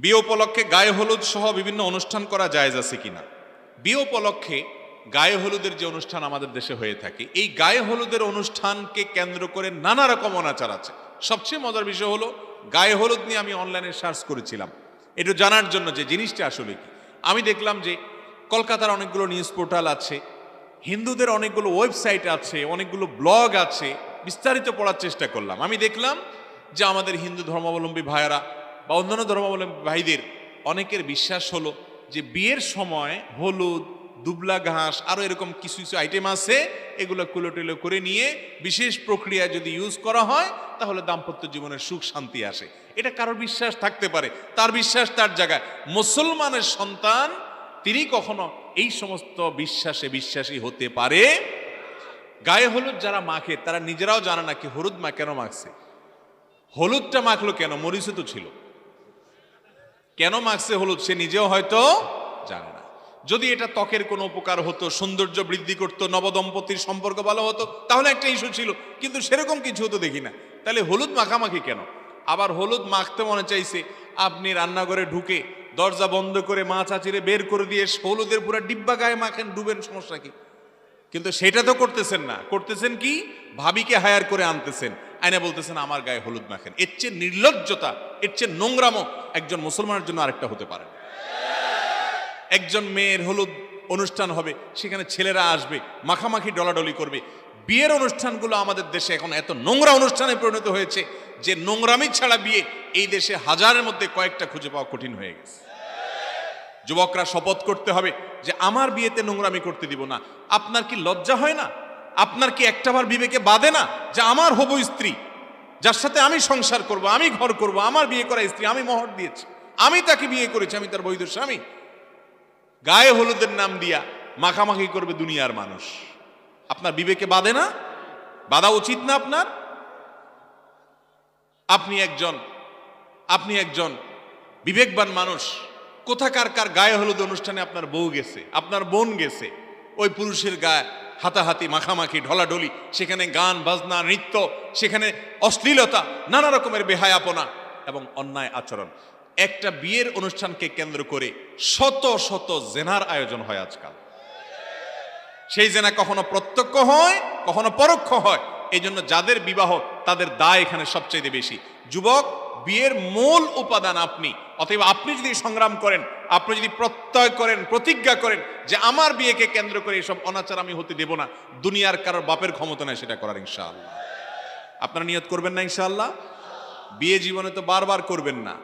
বিয়ে উপলক্ষে গায়ে হলুদ সহ বিভিন্ন অনুষ্ঠান করা জায়েজ আছে কিনা? বিয়ে উপলক্ষে গায়ে হলুদের যে অনুষ্ঠান আমাদের দেশে হয়ে থাকে, এই গায়ে হলুদের অনুষ্ঠানকে কেন্দ্র করে নানা রকম অনাচার আছে। সবচেয়ে মজার বিষয় হলো, গায়ে হলুদ নিয়ে আমি অনলাইনে সার্চ করেছিলাম একটু জানার জন্য যে জিনিসটা আসলে কি। আমি দেখলাম যে কলকাতার অনেকগুলো নিউজ পোর্টাল আছে, হিন্দুদের অনেকগুলো ওয়েবসাইট আছে, অনেকগুলো ব্লগ আছে, বিস্তারিত পড়ার চেষ্টা করলাম। আমি দেখলাম যে আমাদের হিন্দু ধর্মাবলম্বী ভাইয়েরা বা অন্যান্য ধর্মাবলম্বী ভাইদের অনেকের বিশ্বাস হলো যে বিয়ের সময় হলুদ, দুবলা ঘাস, আরো এরকম কিছু কিছু আইটেম আছে, এগুলো কুলোটেলো করে নিয়ে বিশেষ প্রক্রিয়া যদি ইউজ করা হয় তাহলে দাম্পত্য জীবনের সুখ শান্তি আসে। এটা কারোর বিশ্বাস থাকতে পারে, তার বিশ্বাস তার জায়গায়। মুসলমানের সন্তান তিনি কখনো এই সমস্ত বিশ্বাসে বিশ্বাসী হতে পারে? গায়ে হলুদ যারা মাখে তারা নিজেরাও জানে না কি হলুদ কেন মাখছে, হলুদটা মাখলো কেন, মরিচে তো ছিল, কেন মাখছে হলুদ সে নিজেও হয়তো জানে না। যদি এটা ত্বকের কোনো উপকার হতো, সৌন্দর্য বৃদ্ধি করতো, নবদম্পতির সম্পর্ক ভালো হতো, তাহলে একটা ইস্যু ছিল, কিন্তু সেরকম কিছু হতো দেখি না। তাহলে হলুদ মাখামাখি কেন? আবার হলুদ মাখতে মনে চাইছে, আপনি রান্নাঘরে ঢুকে দরজা বন্ধ করে মা চাচিরে বের করে দিয়ে হলুদের পুরো ডিব্বা গায়ে মাখেন, ডুবেন, সমস্যা কি? কিন্তু সেটা তো করতেছেন না, করতেছেন কি, ভাবিকে হায়ার করে আনতেছেন, আইনা বলতেছেন আমার গায়ে হলুদ মাখেন। এর চেয়ে নির্লজ্জতা, এর চেয়ে নোংরামো একজন মুসলমানের জন্য আরেকটা হতে পারে। একজন মেয়ের হলুদ অনুষ্ঠান হবে, সেখানে ছেলেরা আসবে, মাখামাখি ডলাডলি করবে। বিয়ের অনুষ্ঠানগুলো আমাদের দেশে এখন এত নোংরা অনুষ্ঠানে পরিণত হয়েছে যে নোংরামি ছাড়া বিয়ে এই দেশে হাজারের মধ্যে কয়েকটা খুঁজে পাওয়া কঠিন হয়ে গেছে। যুবকরা শপথ করতে হবে যে আমার বিয়েতে নোংরামি করতে দিব না। আপনার কি লজ্জা হয় না? আপনার কি একটাবার বিবেকে বাধে না যে আমার হবু স্ত্রী, যার সাথে আমি সংসার করব, আমি ঘর করব, আমার বিয়ে করা স্ত্রী, আমি মোহর দিয়েছি, আমি তাকে বিয়ে করেছি, আমি তার বৈধ স্বামী, গায়ে হলুদের নাম দিয়া মাখামাখি করবে দুনিয়ার মানুষ? আপনার বিবেকে বাধে না? বাধা উচিত না আপনার? আপনি একজন বিবেকবান মানুষ, কোথাকার কার গায়ে হলুদ অনুষ্ঠানে আপনার বউ গেছে, আপনার বোন গেছে, ওই পুরুষের গায়ে হাতাহাতি, মাখামাখি, ঢলাঢলি, সেখানে গান বাজনা, নৃত্য, সেখানে অশ্লীলতা, নানা রকমের বেহায়াপনা এবং অন্যায় আচরণ। একটা বিয়ের অনুষ্ঠানকে কেন্দ্র করে শত শত জেনার আয়োজন হয় আজকাল। সেই জেনা কখনো প্রত্যক্ষ হয়, কখনো পরোক্ষ হয়। এই জন্য যাদের বিবাহ তাদের দায় এখানে সবচেয়ে বেশি। যুবক, বিয়ের মূল উপাদান আপনি। অতএব আপনি যদি সংগ্রাম করেন, আপনি যদি প্রত্যয় করেন, প্রতিজ্ঞা করেন যে আমার বিয়েকে কেন্দ্র করে এসব অনাচার আমি হতে দেব না, দুনিয়ার কারোর বাপের ক্ষমতা নেই সেটা করার। ইনশাআল্লাহ আপনারা নিয়ত করবেন না? ইনশাআল্লাহ বিয়ে জীবনে তো বারবার করবেন না।